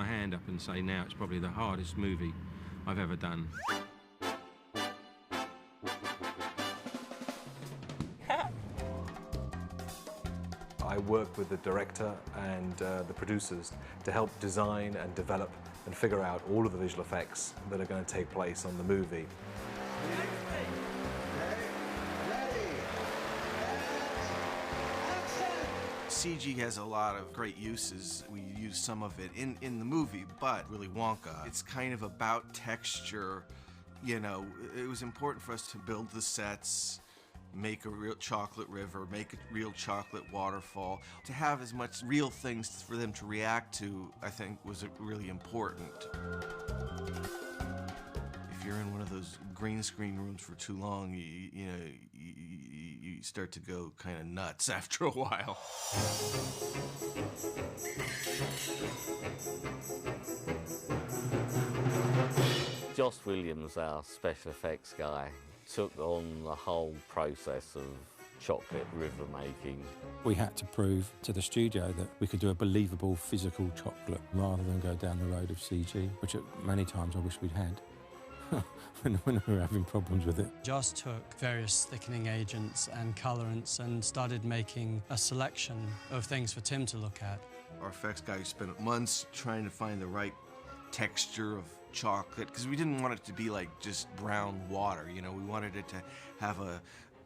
my hand up and say now it's probably the hardest movie I've ever done. I work with the director and the producers to help design and develop and figure out all of the visual effects that are going to take place on the movie. CG has a lot of great uses. We use some of it in the movie, but Willy Wonka, it's kind of about texture. You know, it was important for us to build the sets, make a real chocolate river, make a real chocolate waterfall. To have as much real things for them to react to, I think, was really important. If you're in one of those green screen rooms for too long, you start to go kind of nuts after a while. Joss Williams, our special effects guy, took on the whole process of chocolate river making. We had to prove to the studio that we could do a believable physical chocolate rather than go down the road of CG, which many times I wish we'd had. when we were having problems with it. Joss took various thickening agents and colorants and started making a selection of things for Tim to look at. Our effects guy spent months trying to find the right texture of chocolate, because we didn't want it to be like just brown water, you know, we wanted it to have a,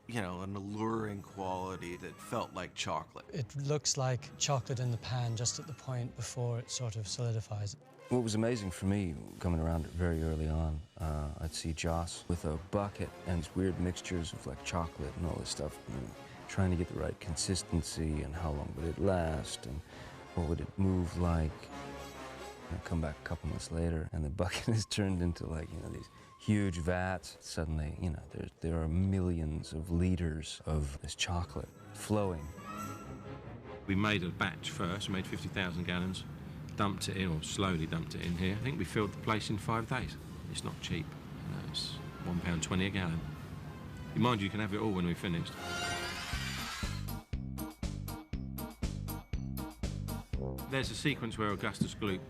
you know, an alluring quality that felt like chocolate. It looks like chocolate in the pan just at the point before it sort of solidifies. What was amazing for me, coming around it very early on, I'd see Joss with a bucket and these weird mixtures of like chocolate and all this stuff, and trying to get the right consistency and how long would it last and what would it move like. And I come back a couple months later and the bucket has turned into like, you know, these huge vats. Suddenly, you know, there are millions of liters of this chocolate flowing. We made a batch first, made 50,000 gallons, dumped it in, or slowly dumped it in here. I think we filled the place in 5 days. It's not cheap. You know, it's £1.20 a gallon. Mind you, you can have it all when we've finished. There's a sequence where Augustus Gloop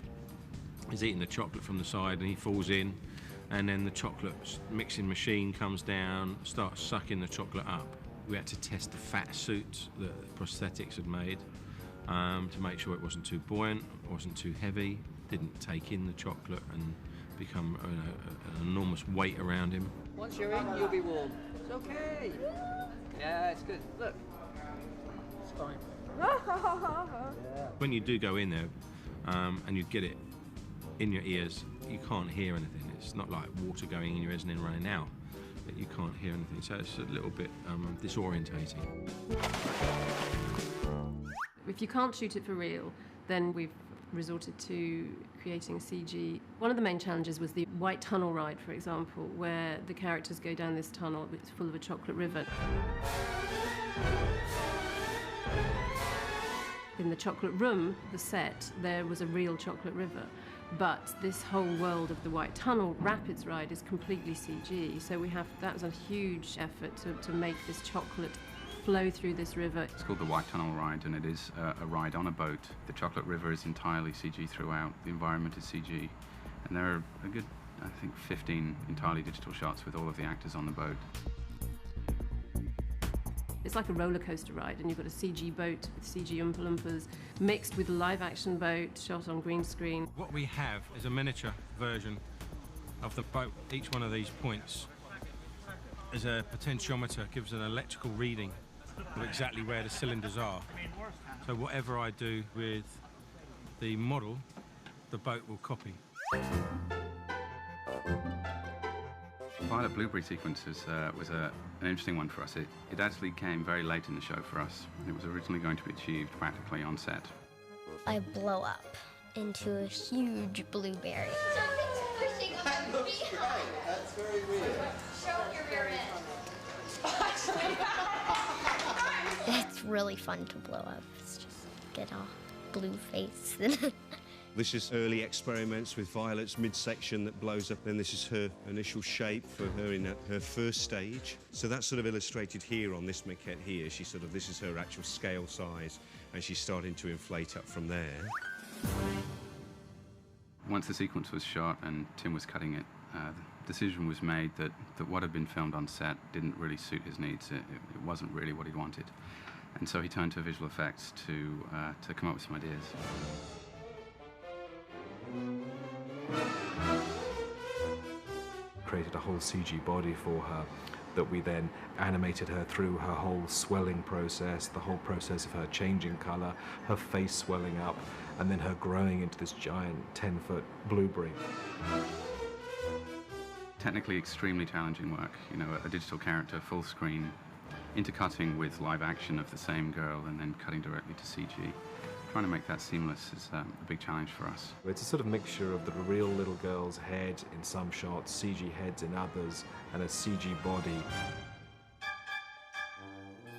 is eating the chocolate from the side and he falls in, and then the chocolate mixing machine comes down, starts sucking the chocolate up. We had to test the fat suit that the prosthetics had made to make sure it wasn't too buoyant, wasn't too heavy, didn't take in the chocolate and become an enormous weight around him. Once you're in, you'll be warm. It's okay. Yeah, it's good. Look. It's fine. When you do go in there and you get it in your ears, you can't hear anything. It's not like water going in your ears and then running out, but you can't hear anything. So it's a little bit disorientating. If you can't shoot it for real, then we've resorted to creating CG. One of the main challenges was the White Tunnel ride, for example, where the characters go down this tunnel that's full of a chocolate river. In the chocolate room, the set, there was a real chocolate river. But this whole world of the White Tunnel Rapids ride is completely CG. So that was a huge effort to make this chocolate flow through this river. It's called the White Tunnel Ride, and it is a ride on a boat. The chocolate river is entirely CG throughout. The environment is CG. And there are a good, I think, 15 entirely digital shots with all of the actors on the boat. It's like a roller coaster ride, and you've got a CG boat with CG Oompa Loompas mixed with a live action boat shot on green screen. What we have is a miniature version of the boat. Each one of these points is a potentiometer, gives an electrical reading of exactly where the cylinders are. So whatever I do with the model, the boat will copy. The Violet Blueberry sequence was an interesting one for us. It actually came very late in the show for us. It was originally going to be achieved practically on set. I blow up into a huge blueberry. Something's pushing on me. That's very weird. Show your rear end. It's really fun to blow up. It's just get a blue face. This is early experiments with Violet's midsection that blows up. Then this is her initial shape for her in her first stage. So that's sort of illustrated here on this maquette here. This is her actual scale size, and she's starting to inflate up from there. Once the sequence was shot and Tim was cutting it, the decision was made that what had been filmed on set didn't really suit his needs. It wasn't really what he wanted. And so he turned to visual effects to come up with some ideas. Created a whole CG body for her that we then animated her through her whole swelling process, the whole process of her changing color, her face swelling up, and then her growing into this giant 10-foot blueberry. Technically extremely challenging work, you know, a digital character, full screen, intercutting with live action of the same girl and then cutting directly to CG. Trying to make that seamless is a big challenge for us. It's a sort of mixture of the real little girl's head in some shots, CG heads in others, and a CG body.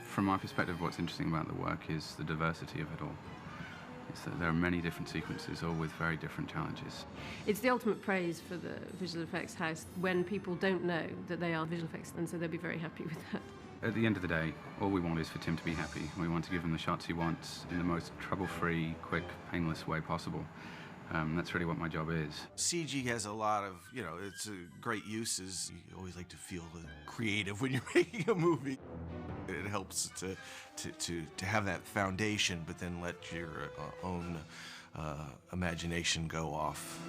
From my perspective, what's interesting about the work is the diversity of it all. It's that there are many different sequences, all with very different challenges. It's the ultimate praise for the visual effects house when people don't know that they are visual effects, and so they'll be very happy with that. At the end of the day, all we want is for Tim to be happy. We want to give him the shots he wants in the most trouble-free, quick, painless way possible. That's really what my job is. CG has a lot of, you know, it's great uses. You always like to feel creative when you're making a movie. It helps to have that foundation, but then let your own imagination go off.